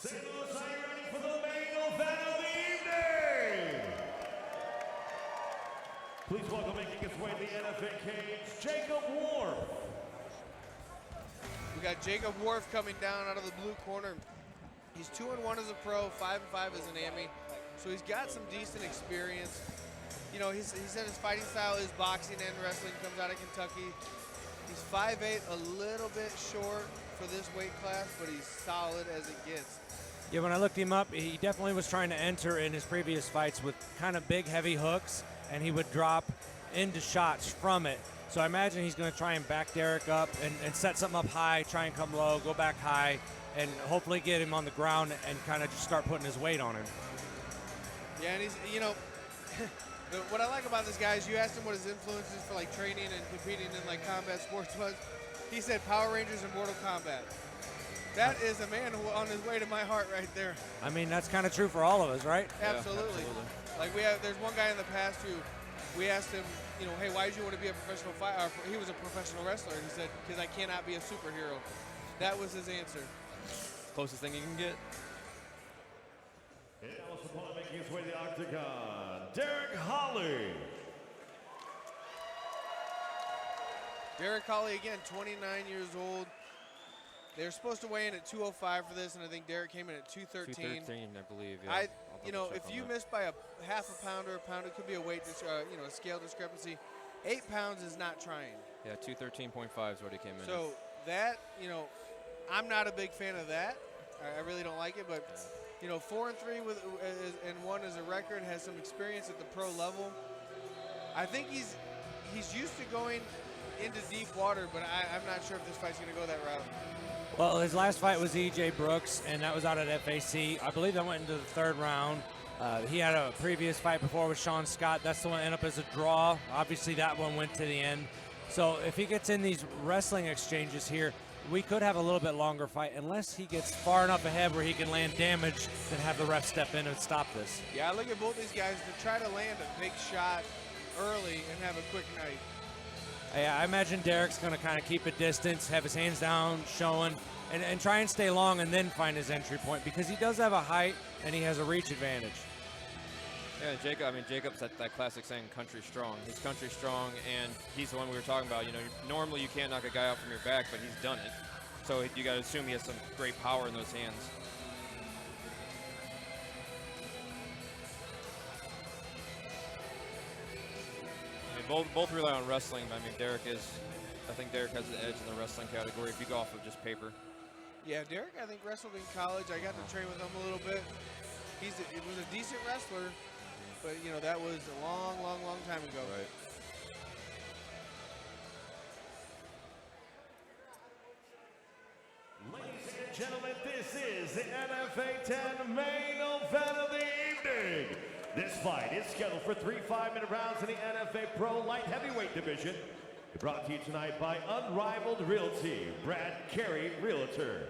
St. Louis, are you ready for the main event of the evening? Please welcome making his way to the NFA cage, Jacob Warf. We got Jacob Warf coming down out of the blue corner. He's 2-1 as a pro, 5-5 as an AMI, so he's got some decent experience. You know, he said his fighting style is boxing and wrestling, comes out of Kentucky. He's 5'8", a little bit short for this weight class, but he's solid as it gets. Yeah, when I looked him up, he definitely was trying to enter in his previous fights with kind of big, heavy hooks, and he would drop into shots from it. So I imagine he's going to try and back Derek up and set something up high, try and come low, go back high, and hopefully get him on the ground and kind of just start putting his weight on him. Yeah, and he's, you know, what I like about this guy is you asked him what his influences for like training and competing in like combat sports was. He said Power Rangers and Mortal Kombat. That is a man who on his way to my heart right there. I mean, that's kind of true for all of us, right? Absolutely. Like there's one guy in the past who we asked him, you know, hey, why did you want to be a professional fighter? He was a professional wrestler. And he said, because I cannot be a superhero. That was his answer. Closest thing you can get. And now his opponent making his way to the octagon, Derek Holly. Derek Holly, again, 29 years old. They were supposed to weigh in at 205 for this, and I think Derek came in at 213. 213, I believe. Yeah. You know, if you missed by a half a pound or a pound, it could be a weight, you know, a scale discrepancy. 8 pounds is not trying. Yeah, 213.5 is what he came in. So that, you know, I'm not a big fan of that. I really don't like it, but you know, 4-3 with and 1 as a record, has some experience at the pro level. I think he's used to going into deep water, but I'm not sure if this fight's going to go that route. Well, his last fight was E.J. Brooks, and that was out at FAC. I believe that went into the 3rd round. He had a previous fight before with Sean Scott. That's the one that ended up as a draw. Obviously, that one went to the end. So if he gets in these wrestling exchanges here, we could have a little bit longer fight unless he gets far enough ahead where he can land damage and have the ref step in and stop this. Yeah, I look at both these guys to try to land a big shot early and have a quick night. Yeah, I imagine Derek's going to kind of keep a distance, have his hands down, showing, and try and stay long and then find his entry point because he does have a height and he has a reach advantage. Yeah, Jacob. I mean, Jacob's that classic saying, "Country strong." He's country strong, and he's the one we were talking about. You know, normally you can't knock a guy out from your back, but he's done it. So you got to assume he has some great power in those hands. I mean, both rely on wrestling. But I mean, I think Derek has the edge in the wrestling category if you go off of just paper. Yeah, Derek, I think wrestled in college. I got to train with him a little bit. He was a decent wrestler. But, you know, that was a long, long, long time ago. Right. Ladies and gentlemen, this is the NFA 10 main event of the evening. This fight is scheduled for 3 5-minute rounds in the NFA Pro Light Heavyweight Division. Brought to you tonight by Unrivaled Realty, Brad Carey Realtor.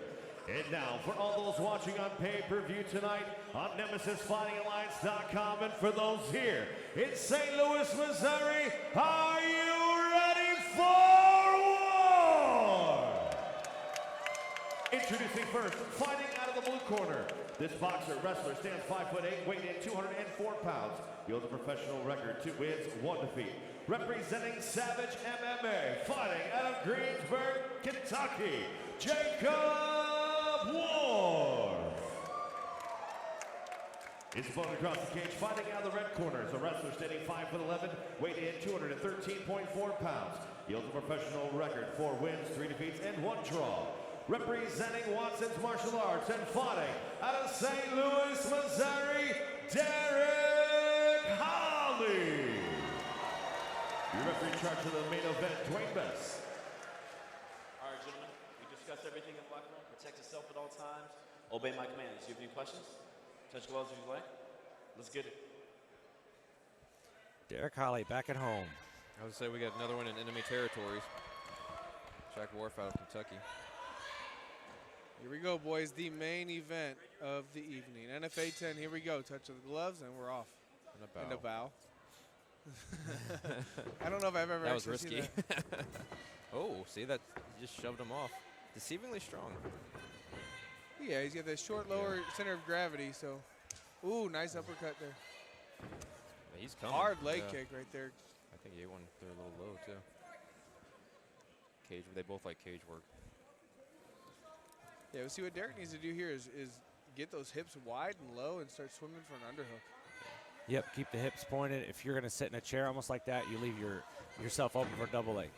And now, for all those watching on pay-per-view tonight on NemesisFightingAlliance.com, and for those here in St. Louis, Missouri, are you ready for war? Introducing first, fighting out of the blue corner. This boxer wrestler stands 5'8", weighing in 204 pounds. He holds a professional record, 2 wins, 1 defeat. Representing Savage MMA, fighting out of Greensburg, Kentucky, Jacob Warf. His opponent across the cage, fighting out of the red corner, is a wrestler standing 5'11", weighing in 213.4 pounds. He holds a professional record, 4 wins, 3 defeats, and 1 draw. Representing Watson's Martial Arts and fighting out of St. Louis, Missouri, Derek Holly. Your referee in charge of the main event, Dwayne Bess. All right, gentlemen, we discussed everything in black room. Protect yourself at all times. Obey my commands. You have any questions? Touch gloves if you like. Let's get it. Derek Holly back at home. I would say we got another one in enemy territories. Jack Warf out of Kentucky. Here we go, boys. The main event of the evening. NFA 10, here we go. Touch of the gloves, and we're off. And a bow. I don't know if I've ever That was actually risky. seen that. Oh, see that? You just shoved him off. Deceivingly strong. Yeah, he's got that short lower center of gravity, so. Ooh, nice uppercut there. Yeah, he's coming. Hard leg Yeah. kick right there. I think he ate one there a little low, too. Cage, they both like cage work. Yeah, we'll see what Derek needs to do here is get those hips wide and low and start swimming for an underhook. Yep, keep the hips pointed. If you're going to sit in a chair almost like that, you leave yourself open for a double leg.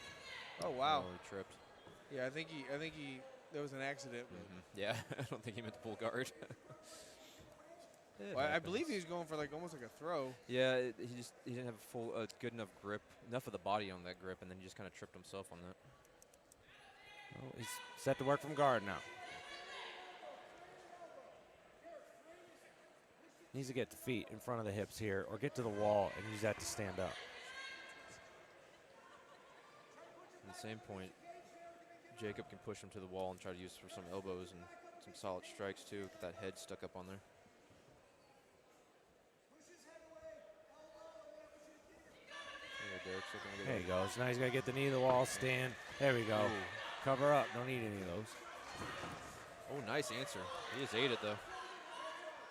Oh, wow. Oh, he tripped. Yeah, I think he there was an accident. Yeah, I don't think he meant to pull guard. Well, I believe he was going for like almost like a throw. Yeah, he didn't have a full good enough grip, enough of the body on that grip, and then he just kind of tripped himself on that. Well, he's set to work from guard now. Needs to get the feet in front of the hips here or get to the wall and use that to stand up. At the same point, Jacob can push him to the wall and try to use for some elbows and some solid strikes too. Get that head stuck up on there. There he goes. Now he's got to get the knee to the wall, stand. There we go. Ooh. Cover up. Don't need any of those. Oh, nice answer. He just ate it though.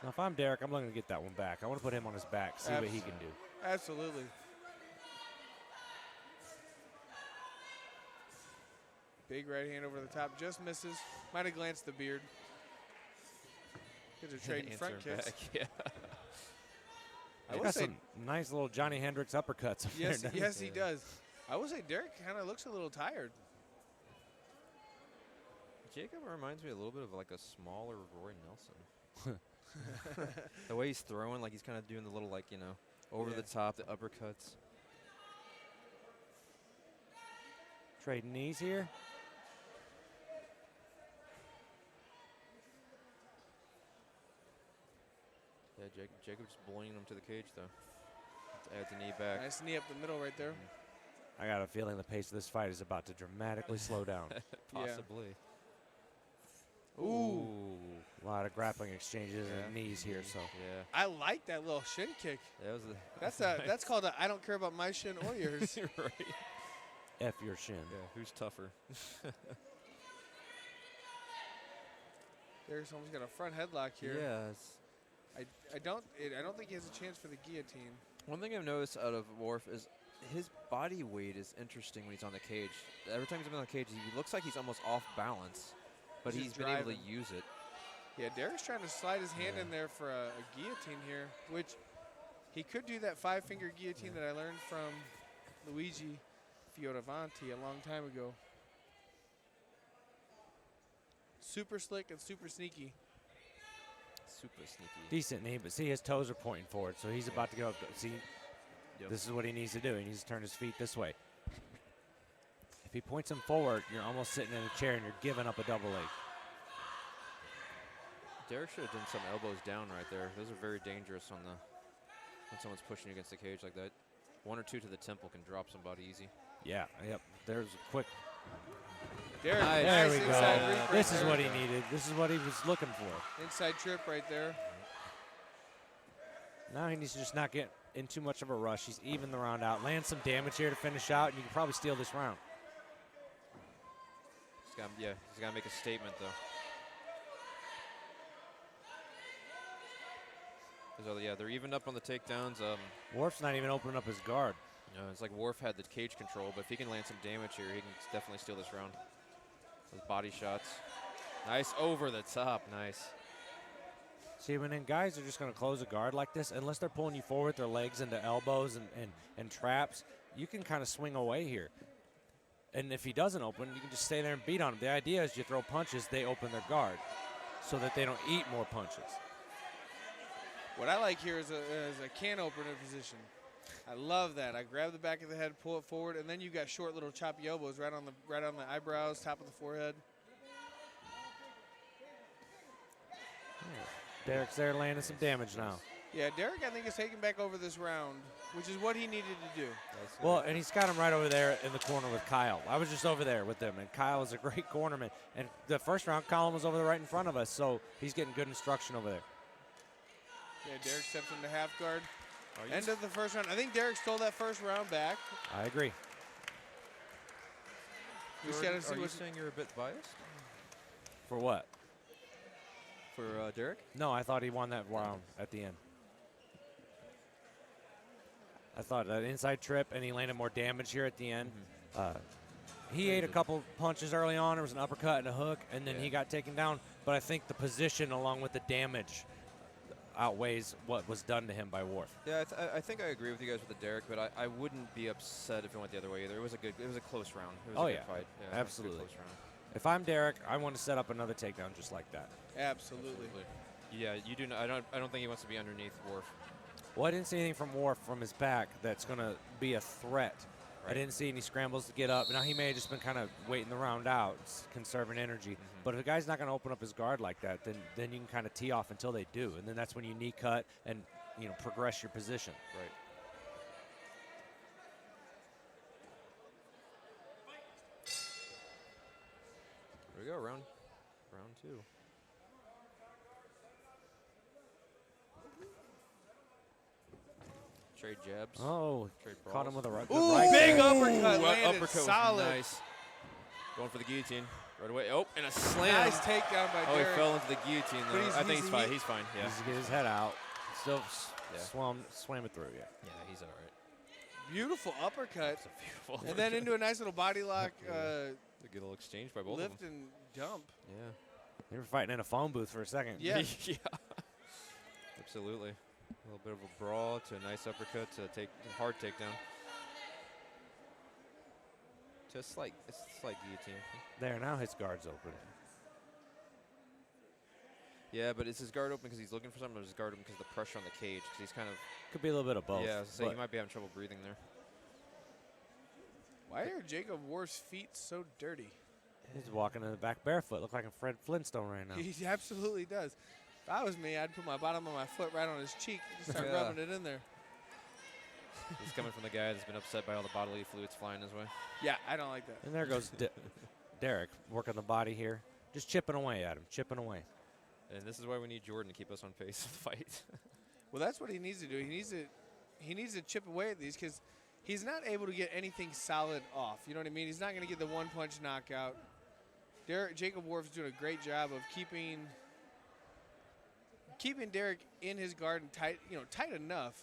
Now, if I'm Derek, I'm looking to get that one back. I want to put him on his back, see what he can do. Absolutely. Big right hand over the top, just misses. Might have glanced the beard. Good to trade in front Answer kicks. back, yeah. I He would got say some nice little Johnny Hendricks uppercuts up yes, there. yes, he does. I would say Derek kind of looks a little tired. Jacob reminds me a little bit of like a smaller Roy Nelson. The way he's throwing, like he's kind of doing the little, like, you know, over the top, the uppercuts. Trading knees here. Yeah, Jacob's bullying him to the cage, though. Adds a knee back. Nice knee up the middle right there. I got a feeling the pace of this fight is about to dramatically slow down. Possibly. Ooh. A lot of grappling exchanges and knees here. So Yeah. I like that little shin kick. That was That's called a I don't care about my shin or yours. right. F your shin. Yeah, who's tougher? There's almost got a front headlock here. Yes. I don't think he has a chance for the guillotine. One thing I've noticed out of Warf is his body weight is interesting when he's on the cage. Every time he's on the cage, he looks like he's almost off balance, but He's he's just been able to driving. use it. Yeah, Derek's trying to slide his hand in there for a guillotine here, which he could do that 5-finger guillotine that I learned from Luigi Fioravanti a long time ago. Super slick and super sneaky. Super sneaky. Decent knee, but see his toes are pointing forward, so he's about to go up. See, this is what he needs to do. He needs to turn his feet this way. If he points them forward, you're almost sitting in a chair and you're giving up a double leg. Derek should have done some elbows down right there. Those are very dangerous on the when someone's pushing you against the cage like that. 1 or 2 to the temple can drop somebody easy. Yeah, yep. There's a quick. Derek, Nice. There nice we inside go. reap right This is there. what he needed. This is what he was looking for. Inside trip right there. Now he needs to just not get in too much of a rush. He's even the round out. Land some damage here to finish out, and you can probably steal this round. He's got to make a statement, though. 'Cause, yeah, they're even up on the takedowns. Warf's not even opening up his guard. It's like Warf had the cage control, but if he can land some damage here, he can definitely steal this round. Those body shots. Nice over the top. Nice. See, when then guys are just going to close a guard like this, unless they're pulling you forward with their legs into elbows and traps, you can kind of swing away here. And if he doesn't open, you can just stay there and beat on him. The idea is you throw punches, they open their guard so that they don't eat more punches. What I like here is a can opener position. I love that. I grab the back of the head, pull it forward, and then you got short little choppy elbows right on the eyebrows, top of the forehead. Derek's there landing some damage now. Yeah, Derek, I think, is taking back over this round, which is what he needed to do. Well, and he's got him right over there in the corner with Kyle. I was just over there with him, and Kyle is a great cornerman. And the first round, Colin was over there right in front of us, so he's getting good instruction over there. Yeah, Derek steps into half guard. End of the first round. I think Derek stole that first round back. I agree. We just gotta see Are you what's saying you're a bit biased? For what? for Derek? No, I thought he won that round at the end. I thought an inside trip, and he landed more damage here at the end. He ate a couple punches early on. There was an uppercut and a hook, and then he got taken down. But I think the position along with the damage outweighs what was done to him by Warf. Yeah, I think I agree with you guys with the Derek, but I wouldn't be upset if it went the other way either. It was a close round. It was a good fight. Yeah, absolutely. Close round. If I'm Derek, I want to set up another takedown just like that. Absolutely. Yeah, you do. I don't think he wants to be underneath Warf. Well, I didn't see anything from Warf from his back that's going to be a threat. I didn't see any scrambles to get up. Now, he may have just been kind of waiting the round out, conserving energy. But if a guy's not going to open up his guard like that, then you can kind of tee off until they do. And then that's when you knee cut and, progress your position. Right. Here we go, round 2. Trade jabs. Oh, Trade caught him with a right. Ooh, right big there. uppercut landed uppercut solid. was nice. Going for the guillotine right away. Oh, and a slam. Nice takedown by Oh, Derek. he fell into the guillotine But though. he's- I think he's- he's fine. he- He's fine. Yeah. He's get his head out. Still Yeah. swam it through. Yeah. Yeah, he's all right. Beautiful uppercut. It's a beautiful. And then into a nice little body lock A good little exchange by both lift of them. and dump. Yeah. They were fighting in a phone booth for a second. Yeah. Yeah. Absolutely. A little bit of a brawl to a nice uppercut to a hard takedown. Just like it's like guillotine. There, now his guard's open. Yeah, but is his guard open because he's looking for something, or is his guard open because of the pressure on the cage? Because he's kind of Could be a little bit of both. yeah. So but he might be having trouble breathing there. Why are Jacob Warf's feet so dirty? he's walking in the back barefoot. Look like a Fred Flintstone right now. He absolutely does. If I was me, I'd put my bottom of my foot right on his cheek and start Yeah. rubbing it in there. He's coming from the guy that's been upset by all the bodily fluids flying his way. Yeah, I don't like that. And there goes Derek working the body here. Just chipping away at him, chipping away. And this is why we need Jordan to keep us on pace in the fight. Well, that's what he needs to do. He needs to chip away at these because he's not able to get anything solid off. You know what I mean? He's not going to get the one-punch knockout. Jacob Warf's doing a great job of keeping Derek in his guard and tight enough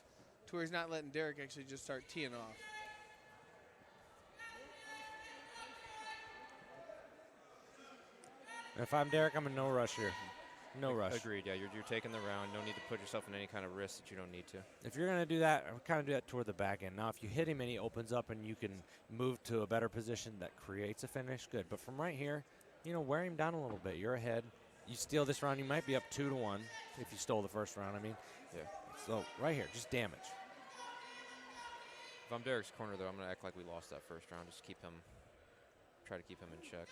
to where he's not letting Derek actually just start teeing off. If I'm Derek, I'm in no rush here. No rush. Agreed. Yeah, you're taking the round. No need to put yourself in any kind of risk that you don't need to. If you're going to do that, kind of do that toward the back end. Now, if you hit him and he opens up and you can move to a better position that creates a finish, good. But from right here, wear him down a little bit. You're ahead. You steal this round, you might be up 2-1 if you stole the first round. I mean, Yeah. so right here, just damage. If I'm Derek's corner, though, I'm going to act like we lost that first round. Just try to keep him in check.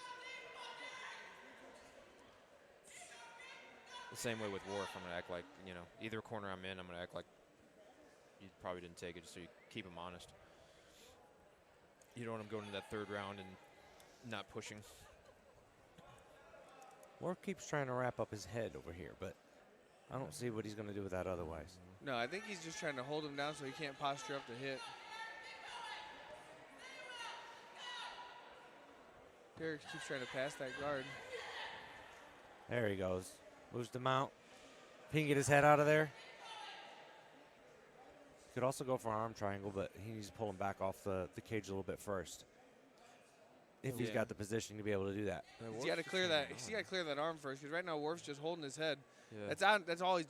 The same way with Warf, I'm going to act like, either corner I'm in, I'm going to act like you probably didn't take it just so you keep him honest. You don't want him going into that third round and not pushing. Warf keeps trying to wrap up his head over here, but I don't see what he's going to do with that otherwise. No, I think he's just trying to hold him down so he can't posture up to hit. Derek keeps trying to pass that guard. There he goes. Moves to mount. If he can get his head out of there. Could also go for an arm triangle, but he needs to pull him back off the cage a little bit first. If he's got the positioning to be able to do that. He's got to clear that. He's got to clear that arm first, because right now Warf's just holding his head. Yeah. That's all he's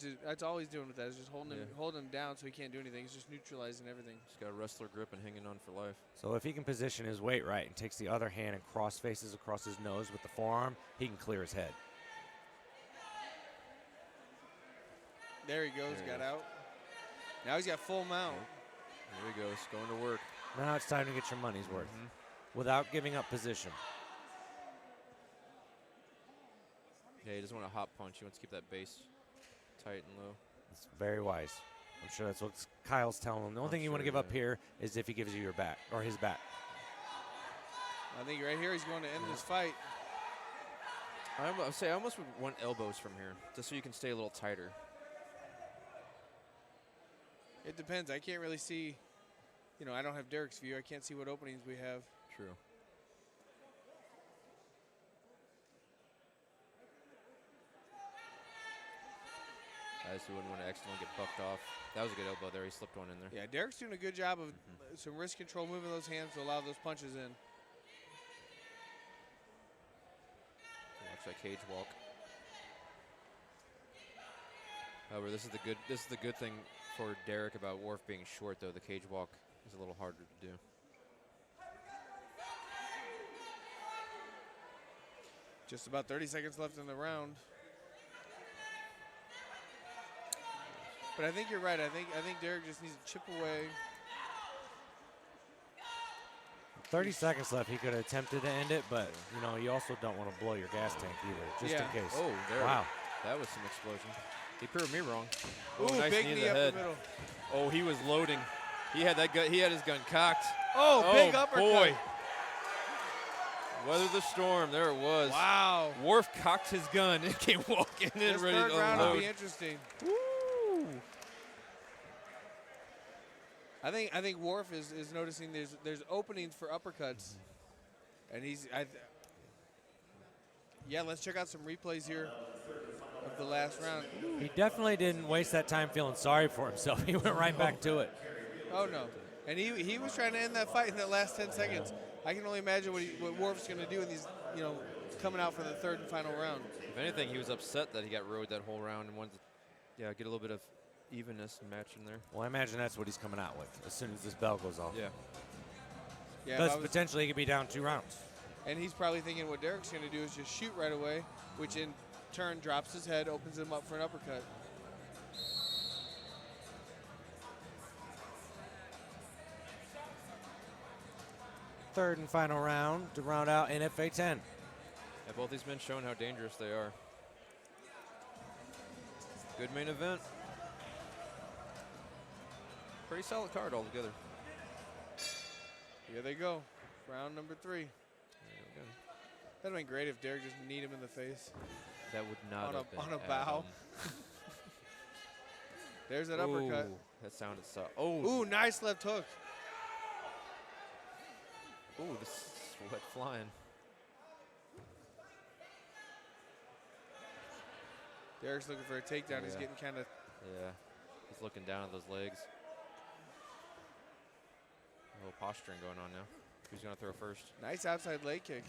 doing with that is just holding him down so he can't do anything. He's just neutralizing everything. He's got a wrestler grip and hanging on for life. So if he can position his weight right and takes the other hand and cross faces across his nose with the forearm, he can clear his head. There he goes. Got out. Now he's got full mount. There he goes, going to work. Now it's time to get your money's worth without giving up position. Yeah, he doesn't want a hop punch. He wants to keep that base tight and low. It's very wise. I'm sure that's what Kyle's telling him. The only thing you want to give up here is if he gives you your back or his back. I think right here he's going to end this fight. I almost would want elbows from here, just so you can stay a little tighter. It depends. I can't really see. I don't have Derek's view. I can't see what openings we have. True. I just wouldn't want to accidentally get bucked off. That was a good elbow there. He slipped one in there. Yeah, Derek's doing a good job of some wrist control, moving those hands to allow those punches in. Watch that cage walk. However, this is the good thing for Derek about Warf being short, though. The cage walk is a little harder to do. Just about 30 seconds left in the round. But I think you're right. I think Derek just needs to chip away. 30 seconds left. He could have attempted to end it, but you know, you also don't want to blow your gas tank either, just in case. Oh, there. Wow. That was some explosion. He proved me wrong. Ooh, nice big knee to knee the up head. the middle. Oh, he was loading. He had that gun. He had his gun cocked. Oh, big uppercut. Boy. Weather the storm. There it was. Wow. Warf cocked his gun and came walking in This ready third to round will unload. be interesting. Woo. I think Warf is noticing there's openings for uppercuts, and yeah. Let's check out some replays here of the last round. He definitely didn't waste that time feeling sorry for himself. He went right back to it. Oh no, and he was trying to end that fight in that last 10 seconds. I can only imagine what Warf's going to do in these, coming out for the third and final round. If anything, he was upset that he got rode that whole round and wanted to, get a little bit of evenness and match in there. Well, I imagine that's what he's coming out with as soon as this bell goes off. Yeah. Yeah, Because potentially he could be down 2 rounds. and he's probably thinking what Derek's going to do is just shoot right away, which in turn drops his head, opens him up for an uppercut. Third and final round to round out NFA 10. Yeah, both these men showing how dangerous they are. Good main event. Pretty solid card altogether. Here they go. Round number 3. That would have been great if Derek just kneed him in the face. That would not have been on a bow. There's that uppercut. Ooh, that sounded so. Oh. Ooh, nice left hook. Ooh, the sweat flying. Derek's looking for a takedown. He's Yeah. getting kind of. Yeah. He's looking down at those legs. A little posturing going on now. Who's going to throw first? Nice outside leg kick.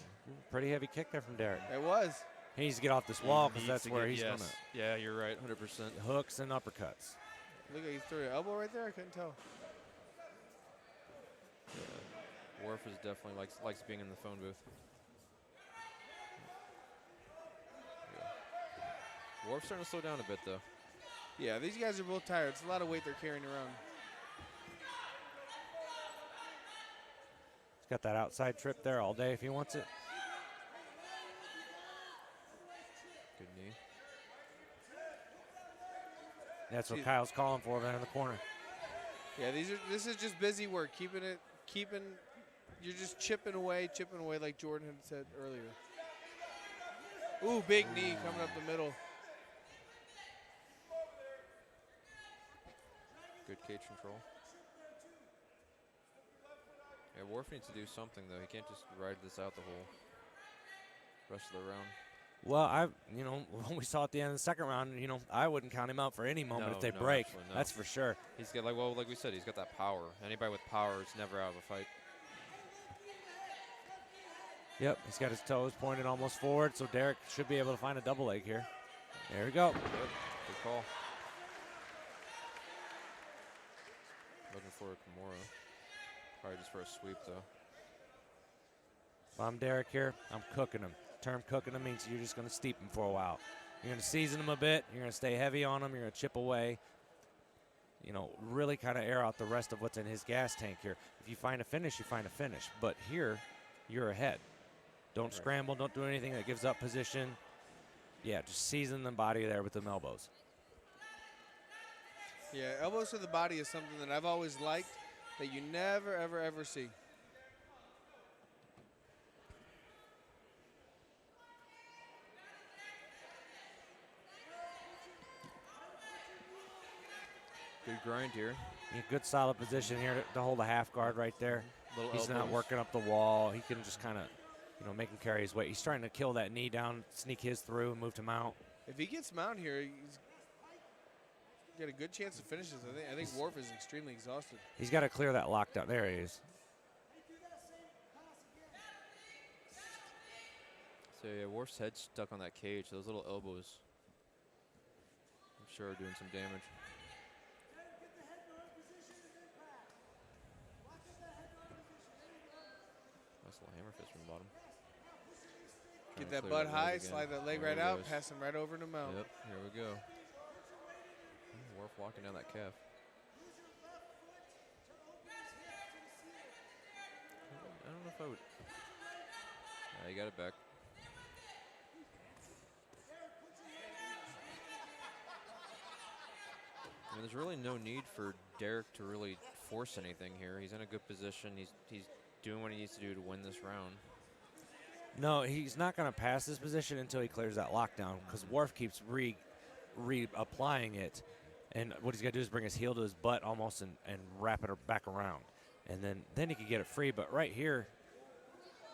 Pretty heavy kick there from Derek. It was. He needs to get off this wall because Needs that's to where get- he's yes. going to. Yeah, you're right. 100%. Hooks and uppercuts. Look at he threw an elbow right there. I couldn't tell. Warf is definitely likes being in the phone booth. Yeah. Warf's starting to slow down a bit, though. Yeah, these guys are both tired. It's a lot of weight they're carrying around. He's got that outside trip there all day if he wants it. Good knee. That's what See- Kyle's calling for there in the corner. Yeah, this is just busy work. You're just chipping away like Jordan had said earlier. Ooh, big knee coming up the middle. Good cage control. Yeah, Warf needs to do something, though. He can't just ride this out the whole rest of the round. Well, when we saw at the end of the second round, I wouldn't count him out for any moment No, if they no, break. absolutely not. That's for sure. He's got, like we said, he's got that power. Anybody with power is never out of a fight. Yep, he's got his toes pointed almost forward, so Derek should be able to find a double leg here. There we go. Good call. Looking for a Kimura. Probably just for a sweep, though. If I'm Derek here, I'm cooking him. Term cooking him means you're just going to steep him for a while. You're going to season him a bit. You're going to stay heavy on him. You're going to chip away. Really kind of air out the rest of what's in his gas tank here. If you find a finish, you find a finish. But here, you're ahead. Don't scramble. Don't do anything that gives up position. Yeah, just season the body there with them elbows. Yeah, elbows to the body is something that I've always liked that you never, ever, ever see. Good grind here. Yeah, good solid position here to hold a half guard right there. Little He's not elbows. working up the wall. He can just kind of, make him carry his weight. He's trying to kill that knee down, sneak his through, and move him out. If he gets mount here, got a good chance to finish this. I think Warf is extremely exhausted. He's got to clear that lockdown. There he is. So yeah, Warf's head's stuck on that cage. Those little elbows, I'm sure, are doing some damage. Nice little hammer fist from the bottom. Get Trying to that clear butt leg high, again. slide that leg There right he out, goes. pass him right over to Mount. Yep, here we go. Warf walking down that calf. I don't know if I would. You got it back. I mean, there's really no need for Derek to really force anything here. He's in a good position. He's doing what he needs to do to win this round. No, he's not going to pass this position until he clears that lockdown because Warf keeps reapplying it. And what he's got to do is bring his heel to his butt almost and wrap it back around. And then he can get it free. But right here,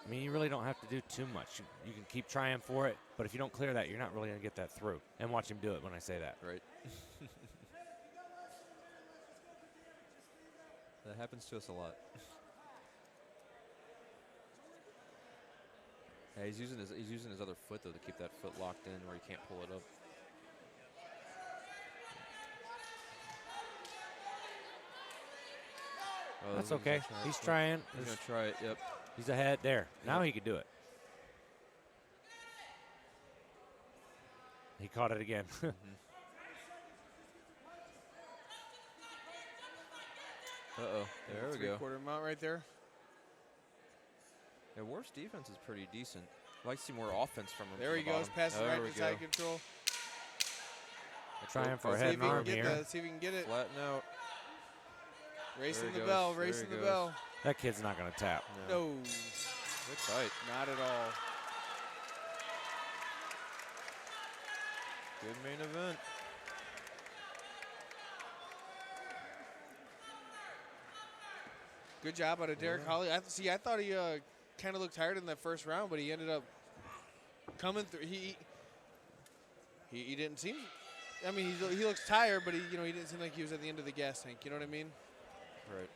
I mean, you really don't have to do too much. You can keep trying for it, but if you don't clear that, you're not really going to get that through. And watch him do it when I say that. Right. That happens to us a lot. Yeah, he's using his other foot though to keep that foot locked in where he can't pull it up. Oh, That's okay. He's trying. He's gonna try it. Yep. He's ahead there. Now he can do it. He caught it again. Uh-oh. There we go. Three-quarter mount right there. Yeah, Warf's defense is pretty decent. I'd like to see more offense from him. There he goes, passing right to side go. control. Trying for a See head if and he can arm get here. that. See if he can get it. Flatten out. Racing There the he bell, goes. There racing he the goes. bell. That kid's not going to tap. No, Good fight. not at all. Good main event. Good job out of Derek Holly. I thought he kind of looked tired in that first round, but he ended up coming through. He didn't seem. I mean, he looks tired, but he didn't seem like he was at the end of the gas tank. You know what I mean? Right.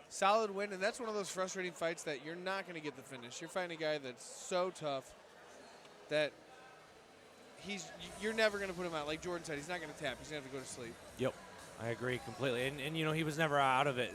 Solid win, and that's one of those frustrating fights that you're not going to get the finish. You're fighting a guy that's so tough that you're never going to put him out. Like Jordan said, he's not going to tap. He's going to have to go to sleep. Yep, I agree completely. And he was never out of it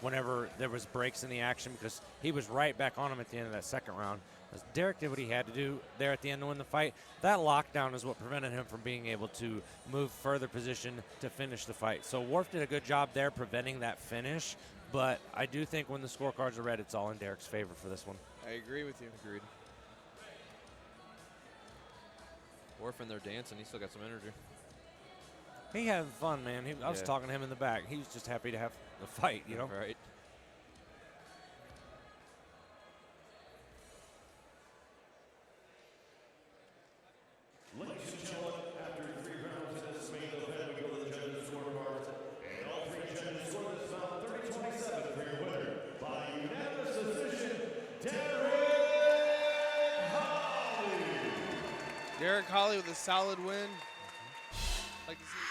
whenever there was breaks in the action because he was right back on him at the end of that second round. As Derek did what he had to do there at the end to win the fight. That lockdown is what prevented him from being able to move further position to finish the fight. So Warf did a good job there preventing that finish, but I do think when the scorecards are read, it's all in Derek's favor for this one. I agree with you. Agreed. Warf in there dancing. He's still got some energy. He having fun, man. I was Yeah. talking to him in the back. He was just happy to have the fight, you know? Right. Ladies and gentlemen, after 3 rounds in this main event, we go to the judges' scorecards. And all 3 judges score this bout 30-27 for your winner by unanimous decision, Derek Holly. Derek Holly with a solid win. Like to see